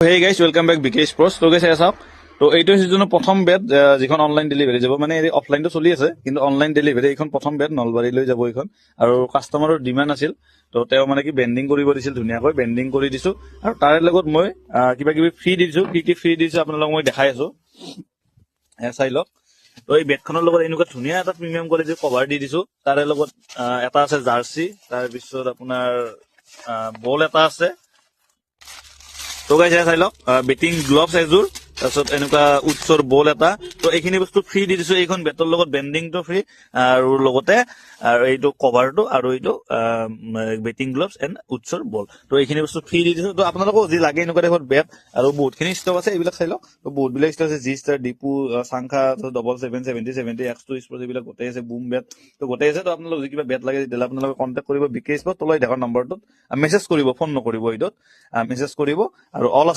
Hey guys, welcome back BK Sports. তো guys চাওক তো এইটো সিজনৰ প্ৰথম বেট যিখন অনলাইন ডেলিভাৰী যাব মানে অফলাইনটো চলি আছে কিন্তু অনলাইন ডেলিভাৰী এইখন প্ৰথম বেট নলবাৰীলৈ যাব এইখন আৰু কাষ্টমাৰৰ ডিমাণ্ড আছিল তো তেওঁ মানে কি বেণ্ডিং কৰিব দিছিল ধুনীয়াকৈ বেণ্ডিং কৰি দিছো আৰু তাৰে লগত মই কিবা কিবি ফ্ৰী দিছো কি ফ্ৰী দিছো আপোনালোকক মই দেখাই আছো চাই লওক তো এই বেটখনৰ লগত এনেকুৱা ধুনীয়া এটা প্ৰিমিয়াম কোৱালিটিৰ কভাৰ দি দিছো তাৰে লগত এটা আছে জাৰ্চি তাৰপিছত আপোনাৰ বল এটা আছে তো গাইজ চাই লওক বেটিং গ্লভছ এযোৰ তাৰপিছত এনেকুৱা উৎসৰ বল এটা তো এইখিনি বস্তু ফ্ৰী দি দিছো এইখন বেটৰ লগত বেণ্ডিংটো ফ্ৰী আৰু লগতে এইটো কভাৰটো আৰু এইটো বেটিং গ্লভছ এণ্ড উৎসৰ বল তো এইখিনি বস্তু ফ্ৰী দি দিছো তো আপোনালোকক যি লাগে এনেকুৱা টাইপৰ বেট আৰু বহুতখিনি ষ্টক আছে এইবিলাক চাই লওক তো বহুতবিলাক ষ্টক আছে জি ষ্টাৰ ডিপু চাংখা 7770 X2 স্পৰ্টছ এইবিলাক গোটেই আছে বুম বেট তো গোটেই আছে তো আপোনালোক যদি কিবা বেট লাগে তেতিয়াহ'লে আপোনালোকে কণ্টেক্ট কৰিব বিকে স্পৰ্টছ তলৈ দেখা নম্বৰটোত মেছেজ কৰিব ফোন নকৰিব এইটোত মেছেজ কৰিব আৰু অল